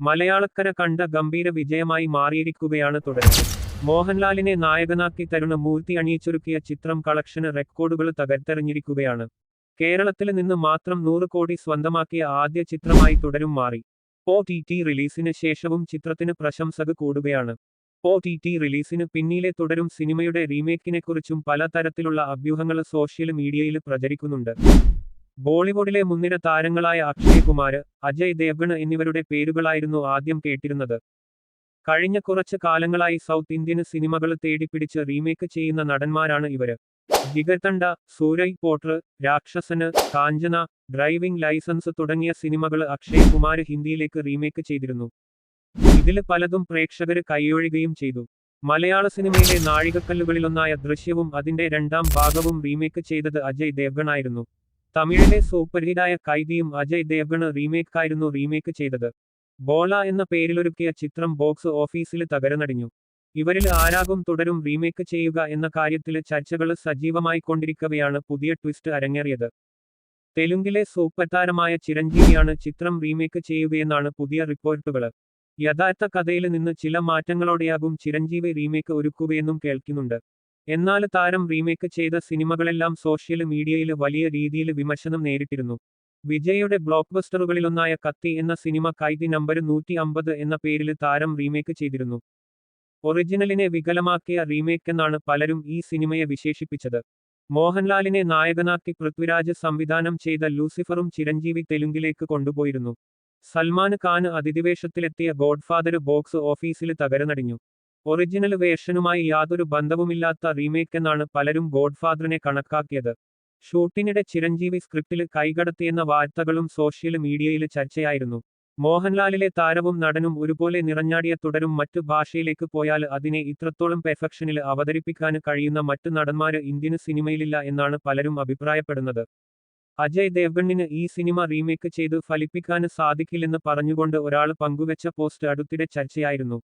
മലയാളക്കര കണ്ട ഗംഭീര വിജയമായി മാറിയിരിക്കുകയാണ് തുടരും. മോഹൻലാലിനെ നായകനാക്കി തരുണ മൂർത്തി അണിയിച്ചൊരുക്കിയ ചിത്രം കളക്ഷന് റെക്കോർഡുകൾ തകർത്തെറിഞ്ഞിരിക്കുകയാണ്. കേരളത്തിൽ നിന്ന് മാത്രം 100 കോടി സ്വന്തമാക്കിയ ആദ്യ ചിത്രമായി തുടരും മാറി. OTT റിലീസിന് ശേഷവും ചിത്രത്തിന് പ്രശംസകൾ കൂടുകയാണ്. OTT റിലീസിന് പിന്നിലെ തുടരും സിനിമയുടെ റീമേക്കിനെക്കുറിച്ചും പല തരത്തിലുള്ള അഭ്യൂഹങ്ങൾ സോഷ്യൽ മീഡിയയിൽ പ്രചരിക്കുന്നുണ്ട്. ബോളിവുഡിലെ മുൻനിര താരങ്ങളായ അക്ഷയ് കുമാർ, അജയ് ദേവ്ഗൺ എന്നിവരുടെ പേരുകളായിരുന്നു ആദ്യം കേട്ടിരുന്നത്. കഴിഞ്ഞ കുറച്ച് കാലങ്ങളായി സൗത്ത് ഇന്ത്യൻ സിനിമകൾ തേടിപ്പിടിച്ച് റീമേക്ക് ചെയ്യുന്ന നടന്മാരാണ് ഇവര്. ജിഗർതണ്ഡ, സൂരയ് പോട്ടർ, രാക്ഷസന്, കാഞ്ചന, ഡ്രൈവിംഗ് ലൈസൻസ് തുടങ്ങിയ സിനിമകൾ അക്ഷയ് കുമാർ ഹിന്ദിയിലേക്ക് റീമേക്ക് ചെയ്തിരുന്നു. ഇതില് പലതും പ്രേക്ഷകര് കൈയൊഴുകുകയും ചെയ്തു. മലയാള സിനിമയിലെ നാഴികക്കല്ലുകളിലൊന്നായ ദൃശ്യവും അതിന്റെ 2ാം ഭാഗവും റീമേക്ക് ചെയ്തത് അജയ് ദേവ്ഗൺ ആയിരുന്നു. തമിഴിലെ സൂപ്പർഹിറ്റായ കൈദിയും അജയ് ദേവ്ഗൺ റീമേക്ക് ചെയ്തത്. ബോള എന്ന പേരിലൊരുക്കിയ ചിത്രം ബോക്സ് ഓഫീസിൽ തകർന്നടിഞ്ഞു. ഇവരിൽ ആരാകും തുടരും റീമേക്ക് ചെയ്യുക എന്ന കാര്യത്തിൽ ചർച്ചകൾ സജീവമായിക്കൊണ്ടിരിക്കവെയാണ് പുതിയ ട്വിസ്റ്റ് അരങ്ങേറിയത്. തെലുങ്കിലെ സൂപ്പർ താരമായ ചിരഞ്ജീവിയാണ് ചിത്രം റീമേക്ക് ചെയ്യുകയെന്നാണ് പുതിയ റിപ്പോർട്ടുകൾ. യഥാർത്ഥ കഥയിൽ നിന്ന് ചില മാറ്റങ്ങളോടെയാകും ചിരഞ്ജീവി റീമേക്ക് ഒരുക്കുകയെന്നും കേൾക്കുന്നുണ്ട്. എന്നാൽ താരം റീമേക്ക് ചെയ്ത സിനിമകളെല്ലാം സോഷ്യൽ മീഡിയയിൽ വലിയ രീതിയിൽ വിമർശനം നേരിട്ടിരുന്നു. വിജയുടെ ബ്ലോക്ക്ബസ്റ്ററുകളിലൊന്നായ കത്തി എന്ന സിനിമ കൈദി നമ്പർ 150 എന്ന പേരിൽ താരം റീമേക്ക് ചെയ്തിരുന്നു. ഒറിജിനലിനെ വികലമാക്കിയ റീമേക്കെന്നാണ് പലരും ഈ സിനിമയെ വിശേഷിപ്പിച്ചത്. മോഹൻലാലിനെ നായകനാക്കി പൃഥ്വിരാജ് സംവിധാനം ചെയ്ത ലൂസിഫറും ചിരഞ്ജീവി തെലുങ്കിലേക്ക് കൊണ്ടുപോയിരുന്നു. സൽമാൻ ഖാൻ അതിഥിവേഷത്തിലെത്തിയ ഗോഡ്ഫാദർ ബോക്സ് ഓഫീസിൽ തകർന്നടിഞ്ഞു. ഒറിജിനൽ വേർഷനുമായി യാതൊരു ബന്ധവുമില്ലാത്ത റീമേക്കെന്നാണ് പലരും ഗോഡ്ഫാദറിനെ കണക്കാക്കിയത്. ഷൂട്ടിനിടെ ചിരഞ്ജീവി സ്ക്രിപ്റ്റിൽ കൈകടത്തിയെന്ന വാർത്തകളും സോഷ്യൽ മീഡിയയിൽ ചർച്ചയായിരുന്നു. മോഹൻലാലിലെ താരവും നടനും ഒരുപോലെ നിറഞ്ഞാടിയ തുടരും മറ്റു ഭാഷയിലേക്ക് പോയാൽ അതിനെ ഇത്രത്തോളം പെർഫെക്ഷനിൽ അവതരിപ്പിക്കാൻ കഴിയുന്ന മറ്റു നടന്മാര് ഇന്ത്യൻ സിനിമയിലില്ല എന്നാണ് പലരും അഭിപ്രായപ്പെടുന്നത്. അജയ് ദേവ്ഗണിന് ഈ സിനിമ റീമേക്ക് ചെയ്ത് ഫലിപ്പിക്കാൻ സാധിക്കില്ലെന്ന് പറഞ്ഞുകൊണ്ട് ഒരാൾ പങ്കുവെച്ച പോസ്റ്റ് അടുത്തിടെ ചർച്ചയായിരുന്നു.